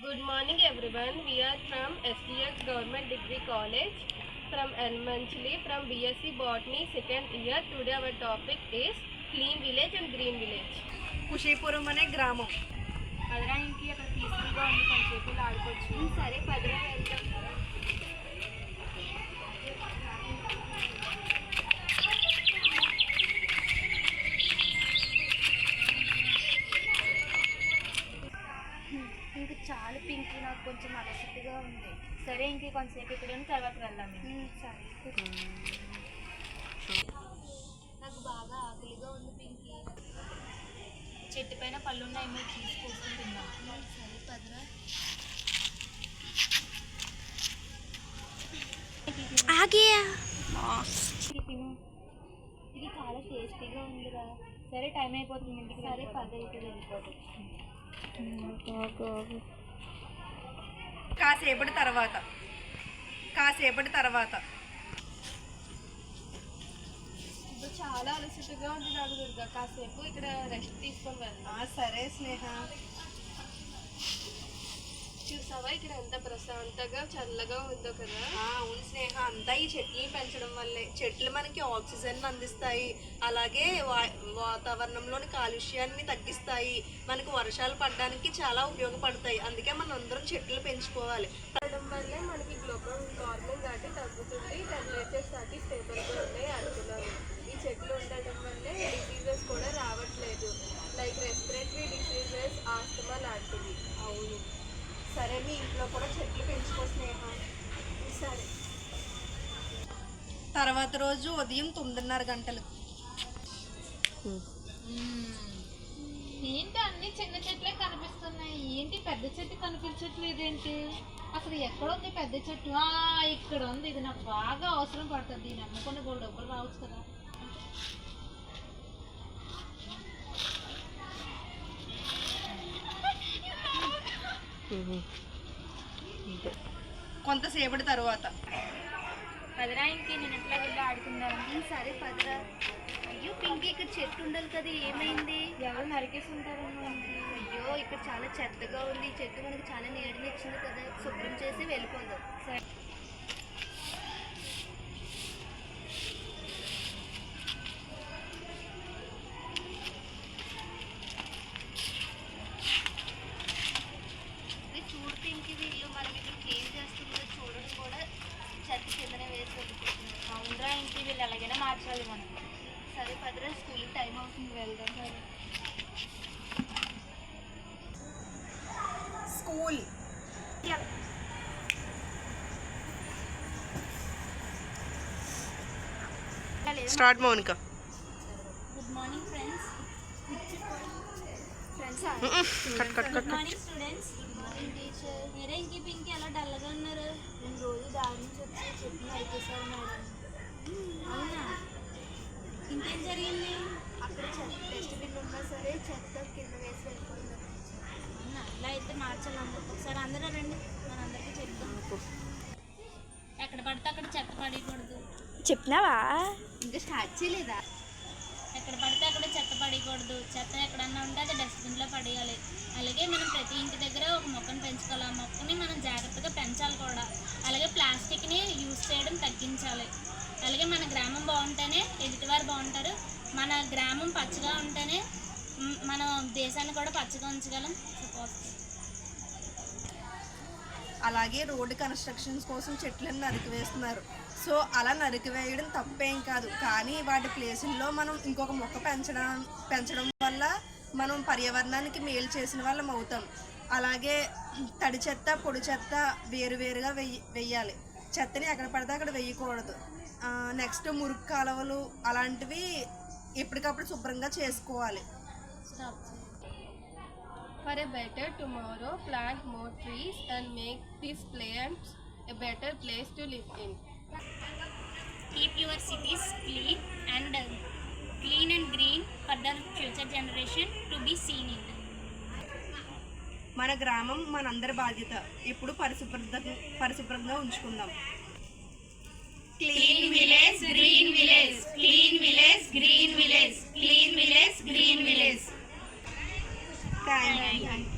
Good morning everyone. We are from SDX Government Degree College from Elmanchli from BSc Botany second year. Today our topic is clean village and green village. కుషీపురం అనే గ్రామం. పదరా ఇంకి అక్కడ పీస్ఫుల్గా ఉంది, కొంచెంసేపు ఆడుకోవచ్చు. సరే పదరా వెళ్దాం. ఇంక చాలా పింక్, నాకు కొంచెం అలసటగా ఉంది. సరే ఇంక కొంతసేపు ఇక్కడ తర్వాత వెళ్దాం. సరే నాకు బాగా ఆకలిగా ఉంది పింకి. చెట్టు పైన పళ్ళు ఉన్నాయేమో తీసుకొస్తూ తిందాం. సరే పదరా. తిను, ఇది చాలా టేస్టీగా ఉందిరా. సరే టైం అయిపోతుంది ఇంటికి. సరే పద ఇక్కడ వెళ్ళిపోతుంది. కాసేపటి తర్వాత ఇప్పుడు చాలా అలసటగా ఉంది నాకు దుర్గా, కాసేపు ఇక్కడ రెస్ట్ తీసుకొని వెళ్దాం. సరే స్నేహ. చూసావా ఇక్కడ ఎంత ప్రశాంతంగా చల్లగా ఉందో కదా. అవును స్నేహ, అంతా ఈ చెట్లు పెంచడం వల్లే. చెట్లు మనకి ఆక్సిజన్ అందిస్తాయి, అలాగే వాతావరణంలోని కాలుష్యాన్ని తగ్గిస్తాయి, మనకు వర్షాలు పడడానికి చాలా ఉపయోగపడతాయి. అందుకే మనం అందరం చెట్లు పెంచుకోవాలి. పడడం వల్లే మనకి గ్లోబల్ వార్మింగ్ దాటి తగ్గుతుంది, టెంపరేచర్స్ దాటి స్టేబుల్గా ఉన్నాయి అంటున్నారు. ఈ చెట్లు ఉండడం వల్లే డిసీజెస్ కూడా రావట్లేదు, లైక్ రెస్పిరేటరీ డిసీజెస్, ఆస్తమా లాంటివి. అవును. సరే మీ ఇంట్లో కూడా చెట్లు పెంచుకో స్నేహ. సరే. తర్వాత రోజు ఉదయం 9:30 గంటలకు. ఏంటి అన్ని చిన్న చెట్లే కనిపిస్తున్నాయి, ఏంటి పెద్ద చెట్టు కనిపించట్లేదు ఏంటి? అసలు ఎక్కడ ఉంది పెద్ద చెట్టు? ఇక్కడ ఉంది. ఇది నాకు బాగా అవసరం పడుతుంది. దీన్ని అమ్ముకొని కూడా డబ్బులు రావచ్చు కదా. కొంతసేపటి తర్వాత పదరా ఇంకే నేను ఎట్లా వెళ్ళి ఆడుకుందాం. సరే పదరా. అయ్యో పింకి, ఇక్కడ చెట్టు ఉండాలి కదా, ఏమైంది? ఎవరు నరికేసి ఉంటారేమో. అయ్యో ఇక్కడ చాలా చెత్తగా ఉంది. ఈ చెట్టు మనకి చాలా నీడని ఇచ్చింది కదా, శుభ్రం చేసి వెళ్ళిపోదాం. సరే. చూడు పింకి, వీళ్ళు మనం ఇక్కడ క్లీన్ చేస్తుందో చూడడం కూడా చెత్త కిందనే వేసి వెళ్ళిపోతుంది. అవునరా, ఇంక వీళ్ళు ఎలాగైనా మార్చాలి మనం. సరే పదరా, స్కూల్కి టైం అవుతుంది, వెళ్దాం. సరే. School. Start Mounika. Good morning friends. Good morning students. Good morning teacher. మీరే ఇంకే పింకి అలా డల్గా ఉన్నారు? నేను రోజు దారి నుంచి వచ్చి చెట్టు నరికేశారు మేడం. అవునా? ఇంకేం జరిగింది? అక్కడ డస్ట్బిన్ ఉన్నా సరే చెత్త కింద వేసి వెళ్ళిపోయింది. అవునా? ఇలా అయితే మార్చాలి అందరికి. ఒకసారి అందరూ రండి, మనందరికీ చెప్తాం. ఎక్కడ పడితే అక్కడ చెత్త పడకూడదు. చెప్పినావా? ఇంకా స్టార్ట్ చేయలేదా? ఎక్కడ పడితే అక్కడ చెత్త పడకూడదు. చెత్త ఎక్కడన్నా ఉంటే అది డస్ట్బిన్లో పడేయాలి. అలాగే మనం ప్రతి ఇంటి దగ్గర ఒక మొక్కను పెంచుకోవాలి. ఆ మొక్కని మనం జాగ్రత్తగా పెంచాలి కూడా. అలాగే ప్లాస్టిక్ని యూజ్ చేయడం తగ్గించాలి. అలాగే మన గ్రామం బాగుంటేనే ఎదుటివారు బాగుంటారు. మన గ్రామం పచ్చగా ఉంటేనే మనం దేశాన్ని కూడా పచ్చగా ఉంచగలం. అలాగే రోడ్డు కన్స్ట్రక్షన్స్ కోసం చెట్లను నరికివేస్తున్నారు. సో అలా నరికివేయడం తప్పేం కాదు, కానీ వాటి ప్లేసుల్లో మనం ఇంకొక మొక్క పెంచడం వల్ల మనం పర్యావరణానికి మేలు చేసిన వాళ్ళం అవుతాం. అలాగే తడి చెత్త పొడి చెత్త వేరువేరుగా వెయ్యాలి. చెత్తని ఎక్కడ పడితే అక్కడ వేయకూడదు. నెక్స్ట్ మురుగు కాలువలు అలాంటివి ఎప్పటికప్పుడు శుభ్రంగా చేసుకోవాలి. For a better tomorrow, plant more trees and make these plants a better place to live in. Keep your cities clean and green for the future generation to be seen in. మన గ్రామం మనందరి బాధ్యత. ఎప్పుడు పరిశుభ్రంగా ఉంచుకుందాం. Clean village, green village. Clean village, green village. Clean village, green village. Thank you.